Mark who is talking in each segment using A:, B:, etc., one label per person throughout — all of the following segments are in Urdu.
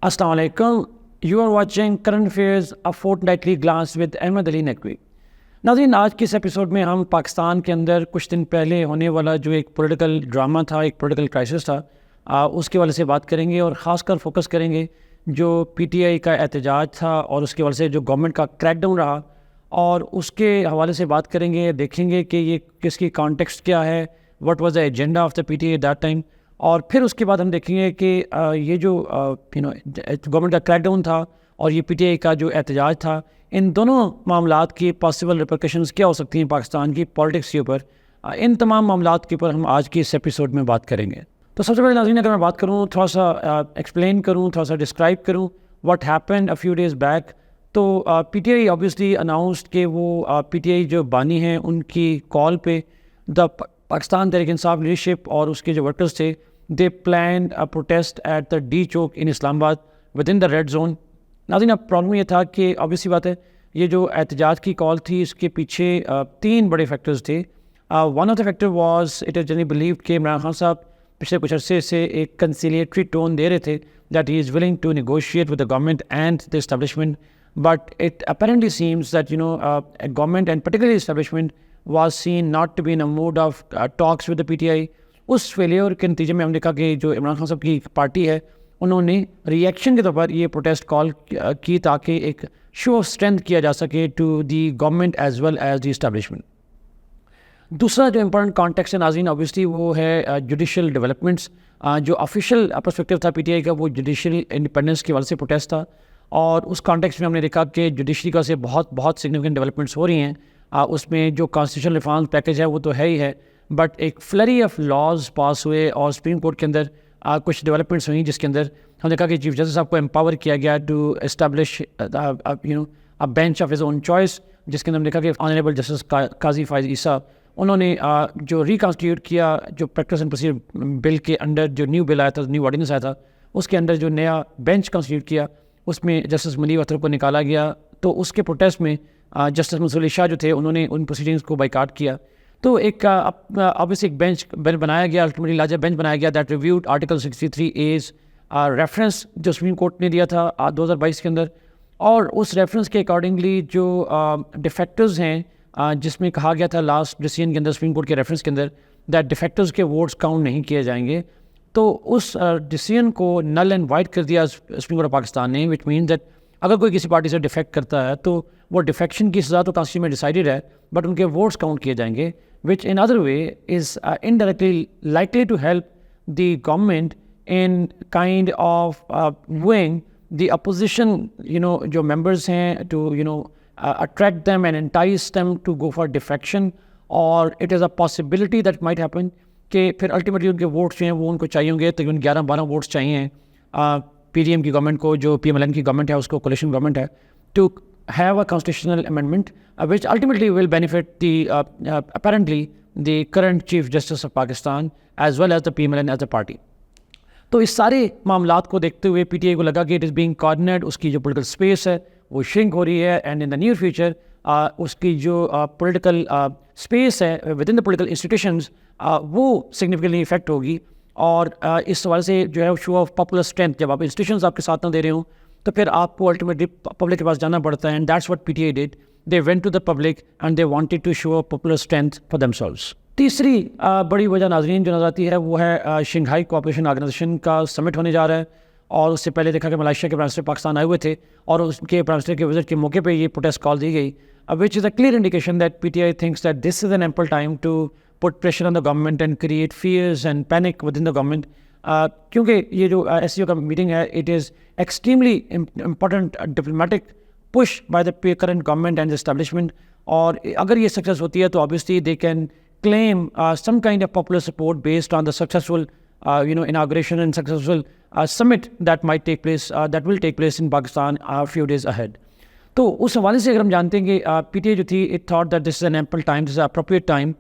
A: السلام علیکم. You are watching current affairs a fortnightly glance with Ahmed Ali Naqvi. ناظرین، آج کے اس ایپیسوڈ میں ہم پاکستان کے اندر کچھ دن پہلے ہونے والا جو ایک پولیٹیکل ڈرامہ تھا، ایک پولیٹیکل کرائسس تھا، اس کے والے سے بات کریں گے، اور خاص کر فوکس کریں گے جو پی ٹی آئی کا احتجاج تھا اور اس کے والے سے جو گورنمنٹ کا کریک ڈاؤن رہا، اور اس کے حوالے سے بات کریں گے. دیکھیں گے کہ یہ کس کی کانٹیکسٹ کیا ہے، what was the agenda of the P T I that time. اور پھر اس کے بعد ہم دیکھیں گے کہ یہ جو گورنمنٹ کا کریک ڈاؤن تھا اور یہ پی ٹی آئی کا جو احتجاج تھا، ان دونوں معاملات کی پاسبل ریپرکشنز کیا ہو سکتی ہیں پاکستان کی پالیٹکس کے اوپر. ان تمام معاملات کے اوپر ہم آج کی اس ایپیسوڈ میں بات کریں گے. تو سب سے پہلے ناظرین، اگر میں بات کروں، تھوڑا سا ایکسپلین کروں، تھوڑا سا ڈسکرائب کروں what happened a few days back. تو P T I obviously announced کہ وہ پی ٹی آئی جو بانی ہیں ان کی کال پہ دا پاکستان تحریک انصاف لیڈرشپ اور اس کے جو ورکرز تھے، they planned a protest at the D Chowk in Islamabad within the red zone. ناظرین، اب پرابلم یہ تھا کہ آبویسلی بات ہے، یہ جو احتجاج کی کال تھی اس کے پیچھے تین بڑے فیکٹرز تھے. One of the factor was it is generally believed کہ عمران خان صاحب پچھلے کچھ عرصے سے ایک کنسیلیٹری ٹون دے رہے تھے that he is willing to negotiate with the government and the establishment. But it apparently seems that government and particularly establishment was seen not to be in a mood of talks with the PTI. اس فیلیور کے نتیجے میں ہم نے دیکھا کہ جو عمران خان صاحب کی پارٹی ہے، انہوں نے ریئیکشن کے طور پر یہ پروٹیسٹ کال کی تاکہ ایک شو آف اسٹرینتھ کیا جا سکے to the government as well as the establishment. دوسرا جو امپورٹنٹ کانٹیکسٹ ہے ناظرین، آبویسلی وہ ہے جوڈیشل ڈیولپمنٹس. جو آفیشیل پرسپیکٹیو تھا پی ٹی آئی کا، وہ جوڈیشل انڈیپینڈنس کی وجہ سے پروٹیسٹ تھا، اور اس کانٹیکسٹ میں ہم نے دیکھا کہ جوڈیشری کا سے بہت سگنیفیکنٹ ڈیولپمنٹس ہو رہی ہیں. اس میں جو کانسٹیٹیوشنل ریفارم پیکیج ہے وہ تو ہے ہی ہے، بٹ ایک فلری آف لاز پاس ہوئے اور سپریم کورٹ کے اندر کچھ ڈیولپمنٹس ہوئیں، جس کے اندر ہم نے دیکھا کہ چیف جسٹس صاحب کو امپاور کیا گیا to establish a bench of his own choice, جس کے اندر ہم نے دیکھا کہ آنریبل جسٹس قاضی فائز عیسیٰ، انہوں نے جو ریکانسٹیٹیوٹ کیا جو پریکٹس اینڈ پروسیجر بل کے انڈر جو نیو بل آیا تھا، نیو آرڈیننس آیا تھا، اس کے اندر جو نیا بینچ کانسٹیٹیوٹ کیا، اس میں جسٹس منیب اختر کو نکالا گیا. تو اس کے پروٹیسٹ میں جسٹس منصور علی شاہ جو تھے، انہوں نے ان پروسیڈنگس کو بائیکاٹ کیا. تو ایک obviously ایک بینچ بنایا گیا، الٹیمیٹلی لارجر بینچ بنایا گیا that reviewed article 63A reference جو سپریم کورٹ نے دیا تھا 2022 کے اندر، اور اس ریفرنس کے اکارڈنگلی جو ڈیفیکٹوز ہیں، جس میں کہا گیا تھا لاسٹ ڈیسیژن کے اندر سپریم کورٹ کے ریفرنس کے اندر دیٹ ڈیفیکٹوز کے ووٹس کاؤنٹ نہیں کیے جائیں گے. تو اس ڈیسیژن کو نل اینڈ وائڈ کر دیا سپریم کورٹ آف پاکستان نے، وچ مینس دیٹ اگر کوئی کسی پارٹی سے ڈیفیکٹ کرتا ہے تو وہ ڈیفیکشن کی سزا تو کانسٹیٹیوشن میں ڈیسائیڈڈ ہے، بٹ ان کے ووٹس کاؤنٹ کیے جائیں گے، which in other way is indirectly likely to help the government in kind of wooing the opposition جو ممبرس ہیں، to attract them and entice them to go for defection. اور it is a possibility that might happen کہ پھر الٹیمیٹلی ان کے ووٹس جو ہیں وہ ان کو چاہیے ہوں گے. تقریباً 11-12 ووٹس چاہیے ہیں پی ڈی ایم کی گورنمنٹ کو، جو پی ایم ایل این کی گورنمنٹ ہے، اس کو کولیشن گورنمنٹ ہے، to have a constitutional amendment which ultimately will benefit the apparently the current chief justice of Pakistan as well as the P M L N as a party. تو اس سارے معاملات کو دیکھتے ہوئے پی ٹی آئی کو لگا کہ اٹ از بینگ کارنرڈ، اس کی جو پولیٹیکل اسپیس ہے وہ شرنک ہو رہی ہے، and in the near future اس کی جو پولیٹیکل اسپیس ہے within the political institutions وہ سگنیفیکنٹلی افیکٹ ہوگی. اور اس حوالے سے جو ہے شو آف پاپولر اسٹرینتھ، جب آپ انسٹیٹیوشنز آپ کے ساتھ نہ دے رہے ہوں تو پھر آپ کو الٹیمیٹلی پبلک کے پاس جانا پڑتا ہے، and that's what P T I did. They went to the public and they wanted to show popular strength for themselves. تیسری بڑی وجہ ناظرین جو نظر آتی ہے وہ ہے شنگھائی کوآپریشن آرگنائزیشن کا سمٹ ہونے جا رہا ہے. اور اس سے پہلے دیکھا کہ ملائیشیا کے پرائم منسٹر پاکستان آئے ہوئے تھے، اور اس کے پرائم منسٹر کے وزٹ کے موقع پہ یہ پروٹیسٹ کال دی گئی، which is a clear indication that PTI thinks that this is an ample time to put pressure on the government and create fears and panic within the government. کیونکہ یہ جو ایس سی او کا میٹنگ ہے، it is extremely important diplomatic push by the current government and the establishment. اور اگر یہ سکسیس ہوتی ہے تو obviously they can claim some kind of popular support based on the successful inauguration and successful summit that might take place, that will take place in Pakistan a few days ahead. تو اس حوالے سے اگر ہم جانتے ہیں کہ پی ٹی آئی جو تھی، it thought that this is an ample time, this is appropriate time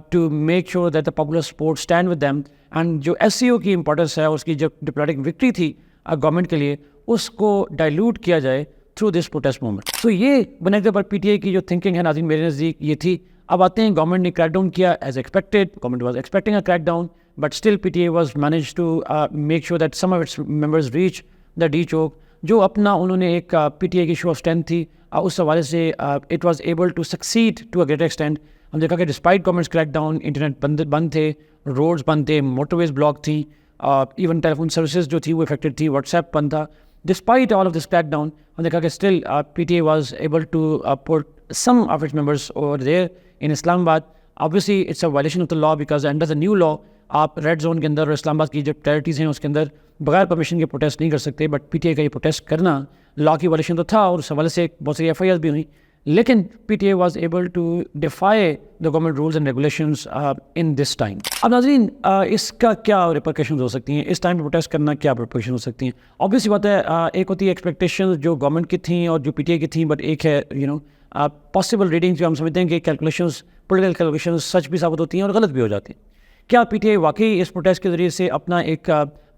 A: to make sure that the popular support stand with them. And جو ایس سی او کی امپورٹنس ہے، اس کی جو ڈپلومیٹک وکٹری تھی گورنمنٹ کے لیے، اس کو ڈائلیوٹ کیا جائے تھرو دس پروٹیسٹ موومنٹ. تو یہ بنیادی طور پر پی ٹی آئی کی جو تھنکنگ ہے ناظرین میرے نزدیک یہ تھی. اب آتے ہیں گورنمنٹ نے کریک ڈاؤن کیا as expected. Government was expecting a crack down, but still P T I was manage to make sure that some of its members reach the D Chowk, جو اپنا انہوں نے ایک پی ٹی آئی کی شو آف اسٹرینتھ تھی, اس حوالے سے it was able to succeed to a greater extent. ہم دیکھا کہ despite government's crackdown, internet بند تھے, روڈز بند تھے, موٹر ویز بلاک تھیں, ایون ٹیلیفون سروسز جو تھی وہ افیکٹڈ تھی, واٹس ایپ بند تھا. Despite all of this crackdown, ہم دیکھا کہ still P T I was able to put some of its members over there in Islamabad. obviously it's a violation of the law because under the new law آپ ریڈ زون کے اندر اور اسلام آباد کی جو ٹیریٹریز ہیں اس کے اندر بغیر پرمیشن کے پروٹیسٹ نہیں کر سکتے. بٹ پی ٹی آئی کا یہ پروٹیسٹ کرنا لا کی وائلیشن تو تھا, اور اس حوالے سے بہت ساری ایف آئی آرز بھی ہوئیں, لیکن P T I was able to defy the government rules and regulations in this time. اب ناظرین, اس کا کیا ریپرکشنز ہو سکتی ہیں, اس ٹائم پہ پروٹیسٹ کرنا کیا ریپرکشن ہو سکتی ہیں؟ آبویسلی بات ہے, ایک ہوتی ہے ایکسپیکٹیشنز جو گورنمنٹ کی تھیں اور جو پی ٹی آئی کی تھیں, بٹ ایک ہے پاسبل ریڈنگ جو ہم سمجھتے ہیں کہ کیلکولیشنز, پولیٹیکل کیلکولیشنز سچ بھی ثابت ہوتی ہیں اور غلط بھی ہو جاتی ہیں. کیا پی ٹی آئی واقعی اس پروٹیسٹ کے ذریعے سے اپنا ایک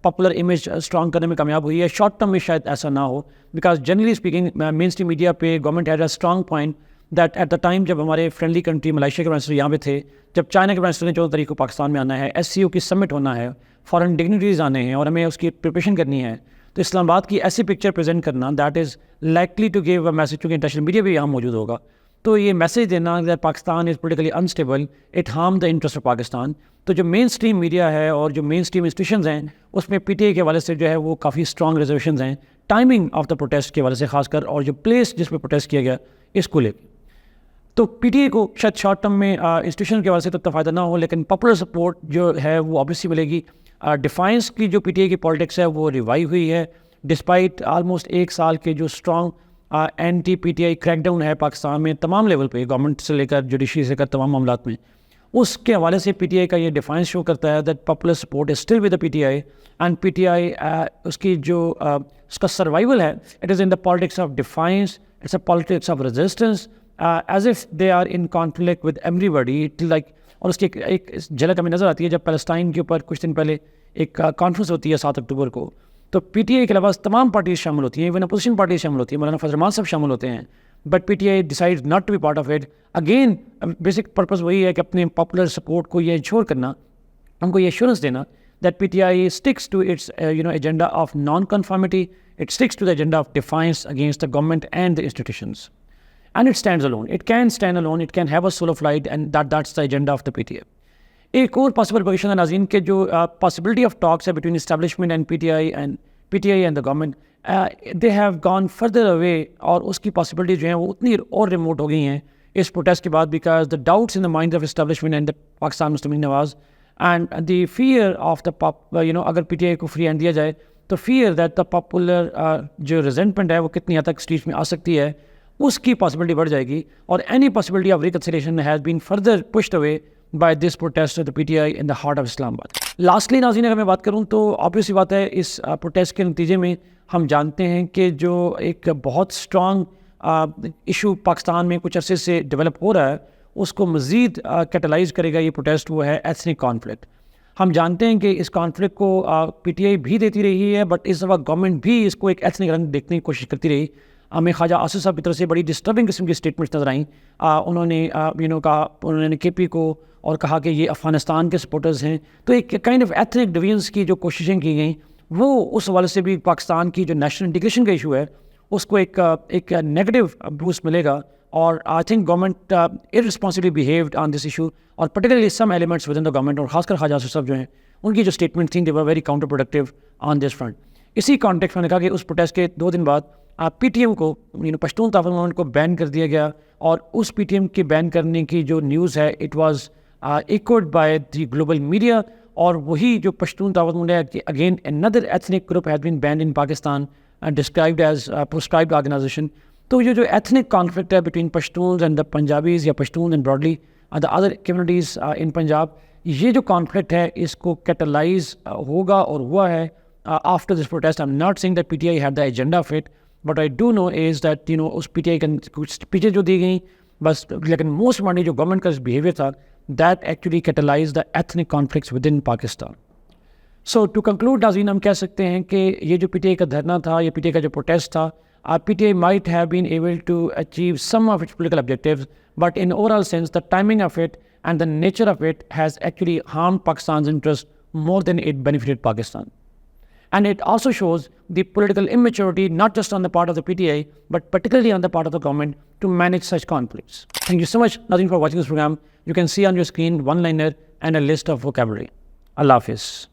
A: پاپولر امیج اسٹرانگ کرنے میں کامیاب ہوئی ہے؟ شارٹ ٹرم میں شاید ایسا نہ ہو, because generally speaking mainstream media پہ government had a strong point that at the time جب ہمارے فرینڈلی کنٹری ملائیشیا کے پرائم منسٹر یہاں پہ تھے, جب چائنا کے پرائم منسٹر نے 14 تاریخ کو پاکستان میں آنا ہے, ایس سی او کی سمٹ ہونا ہے, فارن ڈگنیٹریز آنے ہیں اور ہمیں اس کی پریپریشن کرنی ہے, تو اسلام آباد کی ایسی پکچر پریزنٹ کرنا that is likely to give a message, چونکہ انٹرنیشنل میڈیا بھی یہاں موجود ہوگا, تو یہ میسج دینا that Pakistan is politically unstable, it harm the interest of Pakistan. تو جو مین اسٹریم میڈیا ہے اور جو مین اسٹریم انسٹیٹیوشنز ہیں اس میں پی ٹی آئی کے حوالے سے جو ہے وہ کافی اسٹرانگ ریزرویشنز ہیں ٹائمنگ آف دا پروٹیسٹ کے حوالے سے خاص کر, اور جو پلیس جس پہ پروٹیسٹ کیا گیا اس کو لے کے. تو پی ٹی آئی کو شاید شارٹ ٹرم میں انسٹیٹیوشن کے حوالے سے تو اتنا فائدہ نہ ہو, لیکن پاپولر سپورٹ جو ہے وہ آبویسلی ملے گی. ڈیفائنس کی جو پی ٹی آئی کی پالیٹکس ہے وہ ریوائیو ہوئی ہے ڈسپائٹ آلموسٹ ایک سال کے جو strong anti P T I crack down ہے پاکستان میں تمام لیول پہ, گورنمنٹ سے لے کر جوڈیشری سے لے کر تمام معاملات میں. اس کے حوالے سے پی ٹی آئی کا یہ ڈیفائنس شو کرتا ہے that popular support is still with the P T I, and P T I اس کی جو اس کا سروائیول ہے it is in the politics of defiance, it's a politics of resistance, as if they are in conflict with everybody like. اور اس کی ایک جھلک ہمیں نظر آتی ہے جب پیلسٹائن کے اوپر کچھ دن پہلے ایک کانفرنس ہوتی ہے 7 اکتوبر کو, تو پی ٹی آئی کے علاوہ تمام پارٹیز شامل ہوتی ہیں, ایون اپوزیشن پارٹیز شامل ہوتی ہیں, مولانا فضل الرحمان صاحب شامل ہوتے ہیں, but P T I decide not to be part of it. Again basic purpose وہی ہے کہ اپنے پاپولر سپورٹ کو یہ انشور کرنا, ہم کو یہ ایشورنس دینا that P T I sticks to its agenda of non conformity, it sticks to the agenda of defiance against the government and the institutions, and it stands alone, it can stand alone, it can have a soul of light, and that's the agenda of the PTA. ایک اور پاسبل پوزیشن ہے ناظرین کہ جو پاسبلٹی آف ٹاکس ہے between establishment and P T I and the government, they have gone further away, اور اس کی پاسبلٹی جو ہیں وہ اتنی اور ریموٹ ہو گئی ہیں اس پروٹیسٹ کے بعد, because the doubts in the mind of establishment and Pakistan Muslim league Nawaz and the fear of the اگر پی ٹی آئی کو فری ہینڈ دیا جائے تو فیئر دیٹ دا پاپولر جو ریزنٹمنٹ ہے وہ کتنی حد تک اسٹریٹ میں آ سکتی ہے, اس کی پاسبلٹی بڑھ جائے گی, اور any possibility of reconciliation has been further pushed away by this protest of the P T I in the heart of Islamabad. Lastly ناظرین اگر میں بات کروں تو آبویسلی بات ہے اس پروٹیسٹ کے نتیجے میں ہم جانتے ہیں کہ جو ایک بہت اسٹرانگ ایشو پاکستان میں کچھ عرصے سے ڈیولپ ہو رہا ہے اس کو مزید کیٹلائز کرے گا یہ پروٹیسٹ, وہ ہے ایتھنک کانفلکٹ. ہم جانتے ہیں کہ اس کانفلکٹ کو پی ٹی آئی بھی دیتی رہی ہے, بٹ اس دفعہ گورنمنٹ بھی اس کو ایک ایتھنک رنگ دیکھنے کی کوشش کرتی رہی. ہمیں خواجہ آصف صاحب کی طرف سے بڑی ڈسٹربنگ قسم کی اسٹیٹمنٹس نظر آئیں. انہوں نے کہا, انہوں نے کے پی کو اور کہا کہ یہ افغانستان کے سپورٹرز ہیں, تو ایک کائنڈ آف ایتھنک ڈویژنس کی جو کوششیں کی گئیں وہ اس حوالے سے بھی پاکستان کی جو نیشنل انٹیگریشن کا ایشو ہے اس کو ایک نیگیٹو بوسٹ ملے گا. اور I think government irresponsibly behaved on this issue, اور particularly some elements within the government, اور خاص کر خواجہ آصف صاحب جو ہیں ان کی جو اسٹیٹمنٹ تھیں they were very counterproductive on this front. اسی کانٹیکسٹ میں نے کہا کہ اس پروٹیسٹ کے 2 دن بعد پی ٹی ایم کو پشتون تحفظ موومنٹ کو بین کر دیا گیا, اور اس پی ٹی ایم کے بین کرنے کی جو نیوز ہے it was echoed by the global media, اور وہی جو پشتون تحفظ موومنٹ ہے again another ethnic group has been banned in Pakistan and described as proscribed organization. تو یہ جو ایتھنک کانفلکٹ ہے between Pashtuns and the Punjabis یا Pashtun and broadly the other communities in Punjab, یہ جو کانفلکٹ ہے اس کو کیٹلائز ہوگا اور ہوا ہے after this protest. I am not saying that P T I had the agenda of it, but I do know is that اس پی ٹی آئی کا کچھ اسپیچز جو دی گئیں بس, لیکن موسٹ امپارٹنٹلی جو گورنمنٹ کا بیہیویئر تھا that actually catalyse the ethnic conflicts within Pakistan. So to conclude ناظرین ہم کہہ سکتے ہیں کہ یہ جو پی ٹی آئی کا دھرنا تھا, یہ پی ٹی آئی کا جو پروٹیسٹ تھا, P T I might have been able to achieve some of its political objectives, but in overall sense the timing of it and the nature of it has actually harmed Pakistan's interest more than it benefited Pakistan. And it also shows the political immaturity, not just on the part of the PTI, but particularly on the part of the government to manage such conflicts. Thank you so much, Nadeem, for watching this program. You can see on your screen one-liner and a list of vocabulary. Allah Hafiz.